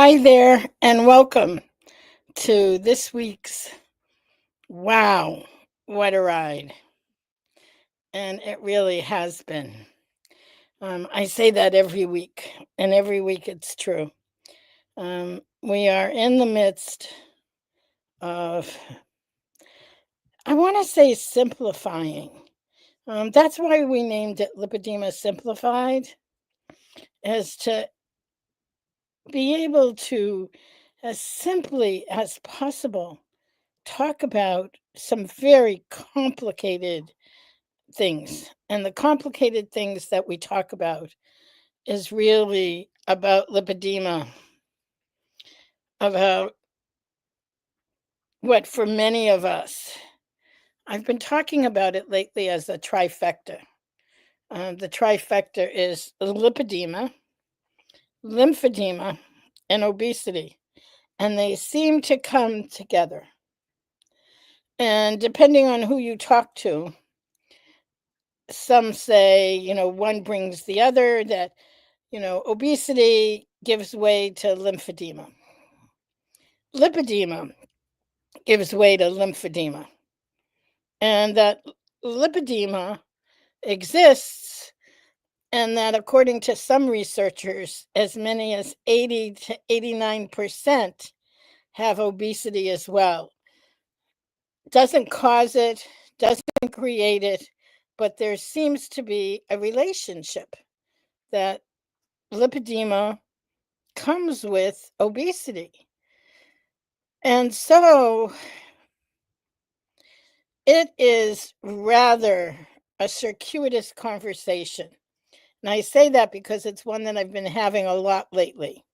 Hi there, and welcome to this week's Wow, What a Ride. And it really has been. I say that every week, and every week it's true. We are in the midst of, I want to say, simplifying. That's why we named it Lipedema Simplified, is to be able to, as simply as possible, talk about some very complicated things. And the complicated things that we talk about is really about lipedema, about what for many of us, I've been talking about it lately as a trifecta. The trifecta is lipedema, lymphedema, and obesity. And they seem to come together. And depending on who you talk to, some say, one brings the other, that, obesity gives way to lymphedema. Lipedema gives way to lymphedema. And that lipedema exists, and that according to some researchers, as many as 80 to 89% have obesity as well. Doesn't cause it, doesn't create it, but there seems to be a relationship that lipedema comes with obesity. And so it is rather a circuitous conversation. And I say that because it's one that I've been having a lot lately.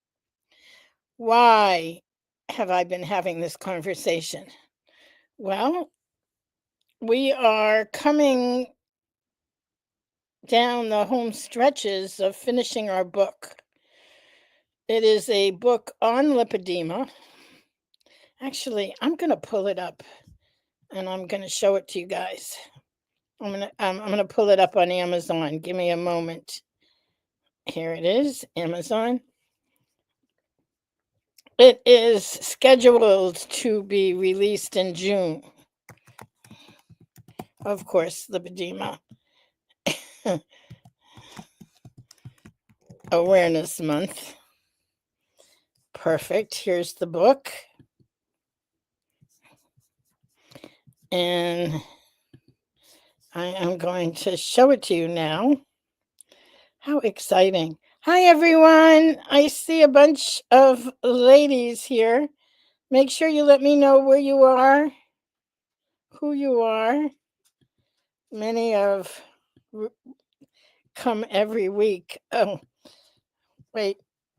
Why have I been having this conversation? Well, we are coming down the home stretches of finishing our book. It is a book on lipedema. Actually, I'm going to pull it up and I'm going to show it to you guys. I'm gonna pull it up on Amazon. Give me a moment. Here it is, Amazon. It is scheduled to be released in June. Of course, lipedema Awareness Month. Perfect. Here's the book. And I am going to show it to you now. How exciting. Hi, everyone. I see a bunch of ladies here. Make sure you let me know where you are, who you are. Many of come every week. Oh, wait,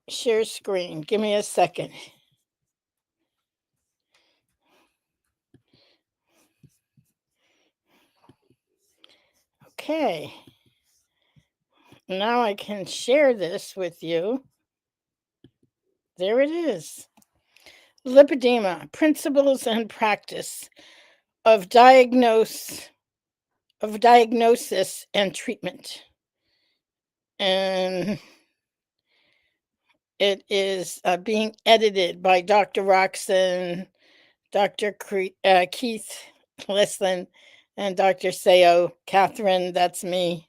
share screen. Give me a second. Okay. Now I can share this with you. There it is. Lipedema, Principles and Practice of Diagnosis and Treatment. And it is being edited by Dr. Roxon, Dr. Keith Leslin, and Dr. Seo. Catherine, that's me.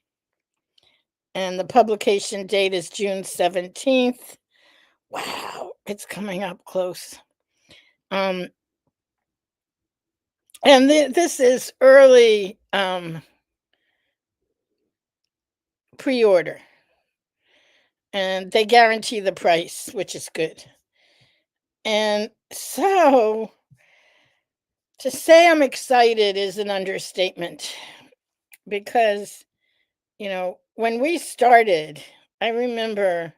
And the publication date is June 17th. Wow, it's coming up close. And this is early pre-order. And they guarantee the price, which is good. And so to say I'm excited is an understatement because, when we started, I remember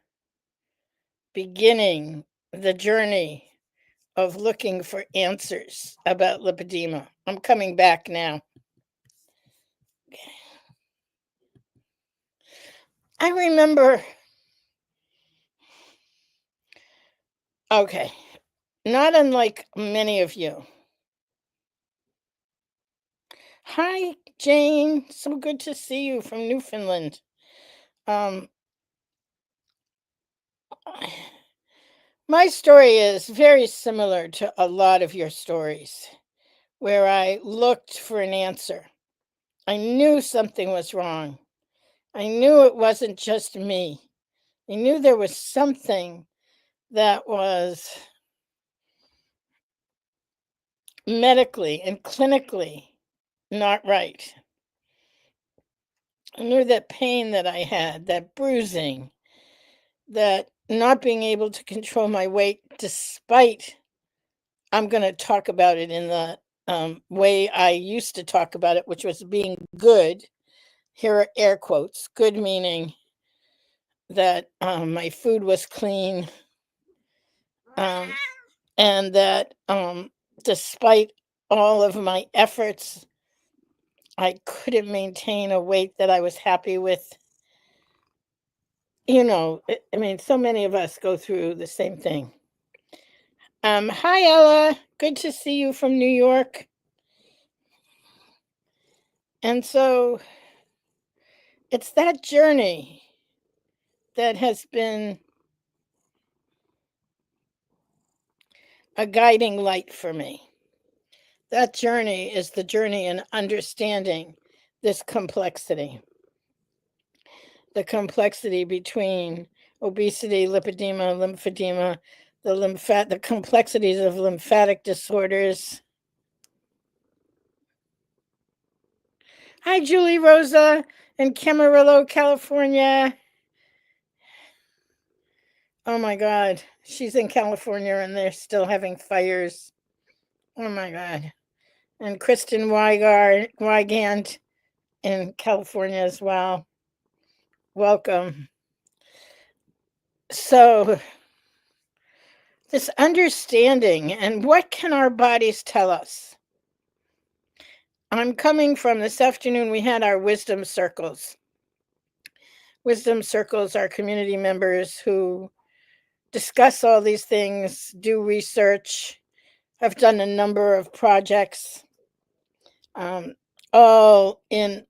beginning the journey of looking for answers about lipedema. I'm coming back now. I remember, okay, not unlike many of you. Hi, Jane. So good to see you from Newfoundland. Um, My story is very similar to a lot of your stories, where I looked for an answer. I knew something was wrong. I knew it wasn't just me. I knew there was something that was medically and clinically not right. I knew that pain that I had, that bruising, that not being able to control my weight despite I'm going to talk about it in the way I used to talk about it, which was being good. Here are air quotes good, meaning that my food was clean, um, and that despite all of my efforts, I couldn't maintain a weight that I was happy with. I mean, so many of us go through the same thing. Hi, Ella. Good to see you from New York. And so it's that journey that has been a guiding light for me. That journey is the journey in understanding this complexity, the complexity between obesity, lipedema, lymphedema, the complexities of lymphatic disorders. Hi, Julie Rosa in Camarillo, California. Oh my God, she's in California and they're still having fires. Oh my God. And Kristen Wygant in California as well. Welcome. So, this understanding and what can our bodies tell us? I'm coming from this afternoon, we had our wisdom circles. Wisdom circles are community members who discuss all these things, do research, have done a number of projects, all in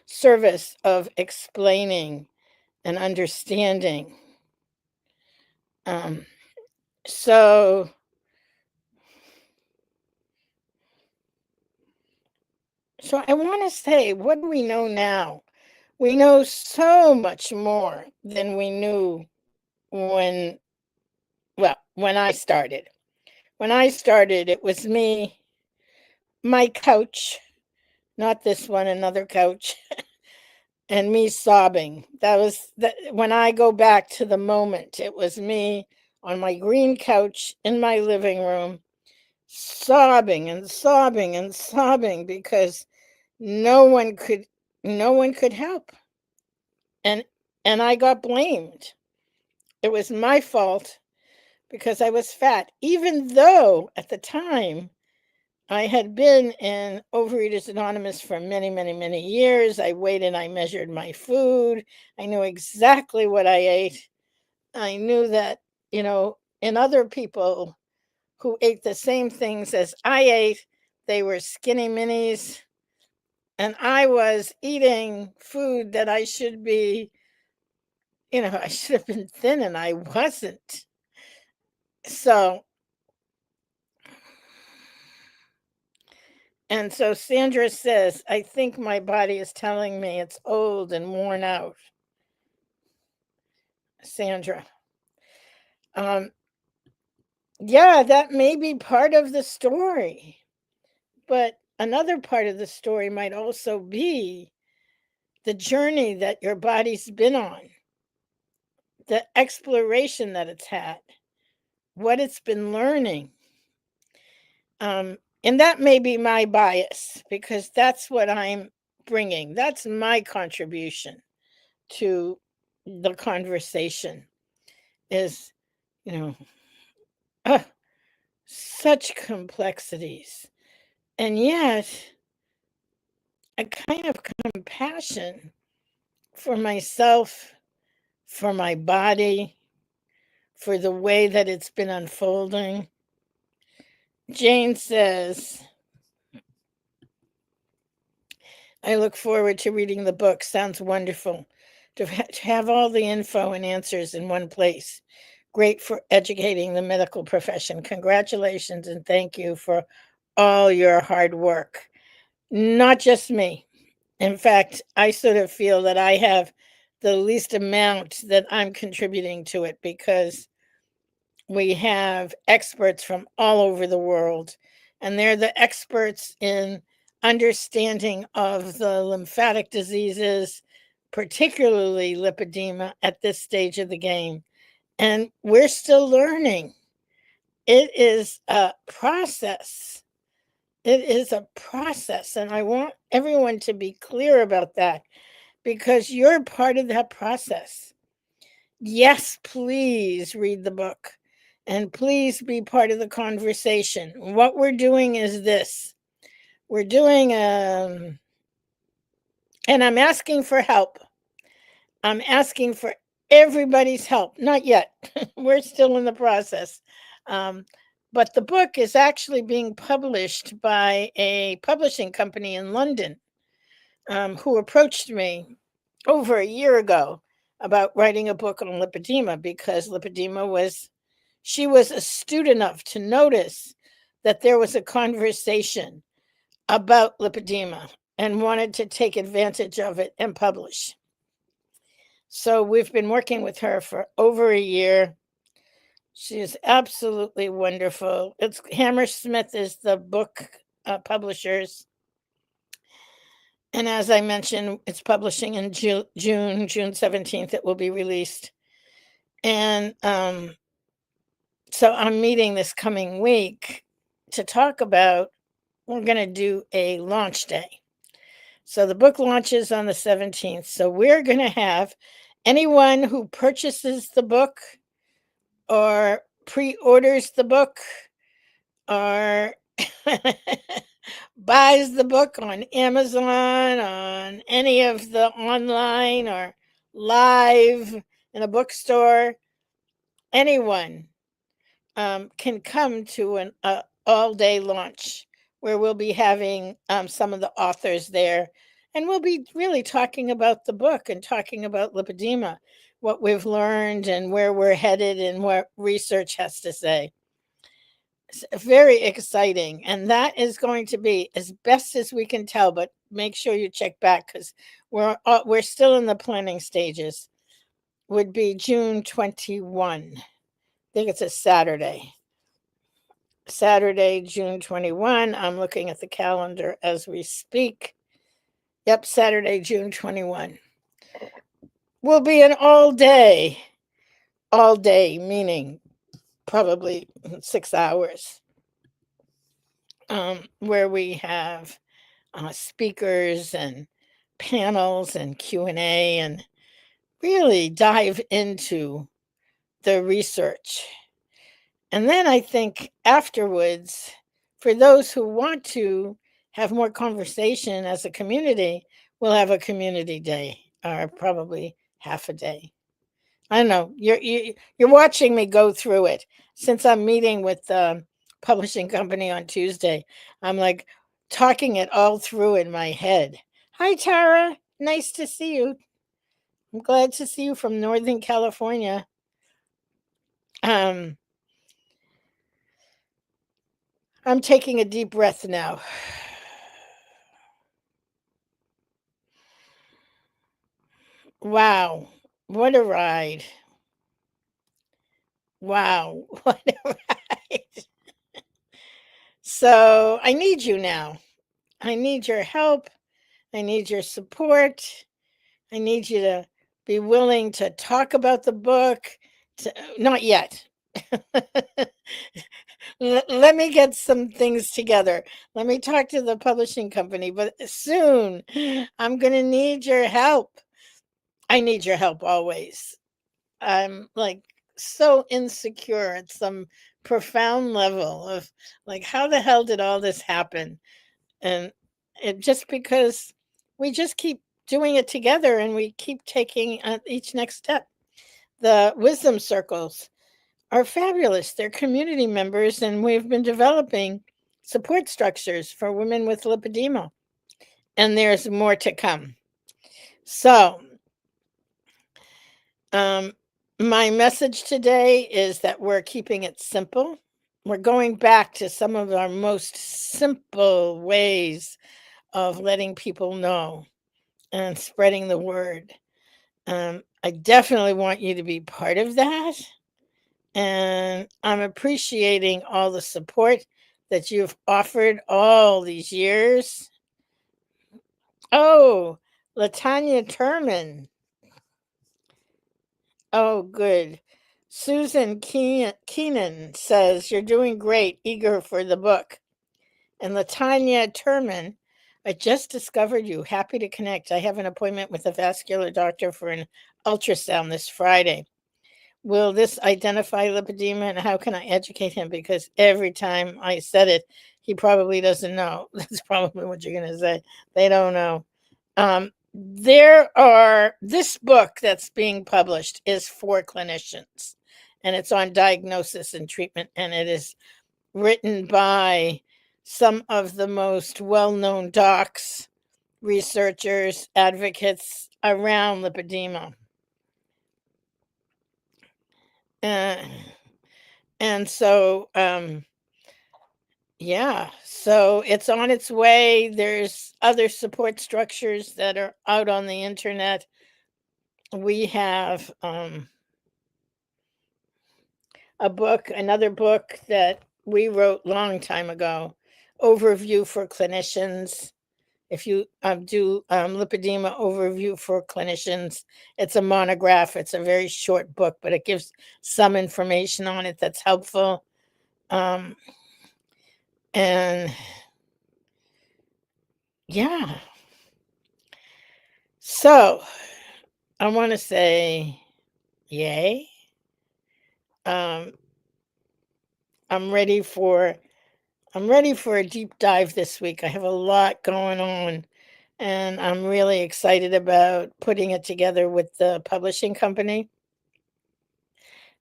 service of explaining and understanding. Um, so I want to say, what do we know now? We know so much more than we knew when, when I started. When I started, it was me, my couch, not this one, another couch, and me sobbing. When I go back to the moment, it was me on my green couch in my living room, sobbing and sobbing and sobbing because no one could no one could help. And I got blamed. It was my fault because I was fat, even though at the time I had been in Overeaters Anonymous for many, many, many years. I weighed and I measured my food. I knew exactly what I ate. I knew that, in other people who ate the same things as I ate, they were skinny minis. And I was eating food that I should be, I should have been thin and I wasn't. So, and so Sandra says, I think my body is telling me it's old and worn out. Sandra. Yeah, that may be part of the story. But another part of the story might also be the journey that your body's been on, the exploration that it's had, what it's been learning. And that may be my bias because that's what I'm bringing. That's my contribution to the conversation is, you know, such complexities. And yet, a kind of compassion for myself, for my body, for the way that it's been unfolding. Jane says, I look forward to reading the book. Sounds wonderful to have all the info and answers in one place. great for educating the medical profession. Congratulations and thank you for all your hard work. Not just me. In fact, I sort of feel that I have the least amount that I'm contributing to it because we have experts from all over the world, and they're the experts in understanding of the lymphatic diseases, particularly lipedema, at this stage of the game. And we're still learning. It is a process. It is a process. And I want everyone to be clear about that because you're part of that process. Yes, please read the book and please be part of the conversation. What we're doing is this. We're doing, and I'm asking for help. I'm asking for everybody's help. Not yet. We're still in the process. Um, but the book is actually being published by a publishing company in London who approached me over a year ago about writing a book on lipedema because lipedema was, she was astute enough to notice that there was a conversation about lipedema and wanted to take advantage of it and publish. So we've been working with her for over a year. She is absolutely wonderful. It's Hammersmith is the book publishers. And as I mentioned, it's publishing in June 17th, it will be released. And so I'm meeting this coming week to talk about, we're going to do a launch day. So the book launches on the 17th. So we're going to have anyone who purchases the book or pre-orders the book or buys the book on Amazon, on any of the online or live in a bookstore, anyone can come to an all-day launch where we'll be having some of the authors there, and we'll be really talking about the book and talking about lipedema, what we've learned and where we're headed and what research has to say. It's very exciting, and that is going to be as best as we can tell, but make sure you check back because we're still in the planning stages. Would be June 21. I think it's a Saturday. Saturday, June 21. I'm looking at the calendar as we speak. Yep, Saturday, June 21. Will be an all day, meaning probably 6 hours, where we have speakers and panels and Q&A and really dive into the research. And then I think afterwards, for those who want to have more conversation as a community, we'll have a community day or probably half a day. I don't know. You're watching me go through it. Since I'm meeting with the publishing company on Tuesday, I'm like talking it all through in my head. Hi, Tara. Nice to see you. I'm glad to see you from Northern California. I'm taking a deep breath now. Wow, what a ride. Wow, what a ride. So I need you now. I need your help. I need your support. I need you to be willing to talk about the book. Not yet. Let me get some things together. Let me talk to the publishing company, but soon I'm going to need your help. I need your help always. I'm like so insecure at some profound level of like, how the hell did all this happen? And it just because we just keep doing it together and we keep taking each next step. The wisdom circles are fabulous. They're community members, and we've been developing support structures for women with lipedema. And there's more to come. So, my My message today is that we're keeping it simple. We're going back to some of our most simple ways of letting people know and spreading the word. I definitely want you to be part of that. And I'm appreciating all the support that you've offered all these years. Oh, Latanya Turman. Oh, good. Susan Keenan says, "You're doing great, eager for the book." And Latanya Turman, "I just discovered you. Happy to connect. I have an appointment with a vascular doctor for an ultrasound this Friday. Will this identify lipedema and how can I educate him? Because every time I said it, he probably doesn't know." That's probably what you're going to say. They don't know. This book that's being published is for clinicians, and it's on diagnosis and treatment, and it is written by some of the most well-known docs, researchers, advocates around lipedema. Uh, and so, yeah, so it's on its way. There's other support structures that are out on the internet. We have another book that we wrote long time ago, Overview for Clinicians. If you do lipedema overview for clinicians, it's a monograph. It's a very short book, but it gives some information on it that's helpful. Um, and yeah, so I want to say, yay. Um, I'm ready for a deep dive this week. I have a lot going on, and I'm really excited about putting it together with the publishing company.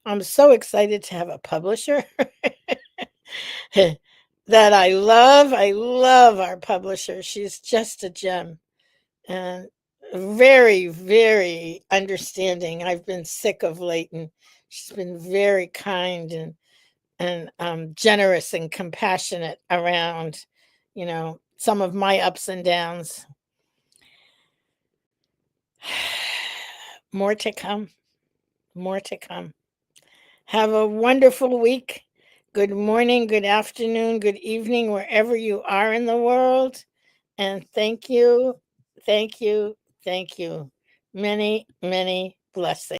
I'm so excited to have a publisher that I love. I love our publisher. She's just a gem and very, very understanding. I've been sick of late, and she's been very kind and generous and compassionate around, some of my ups and downs. More to come. More to come. Have a wonderful week. Good morning, good afternoon, good evening, wherever you are in the world. And thank you, thank you, thank you. Many, many blessings.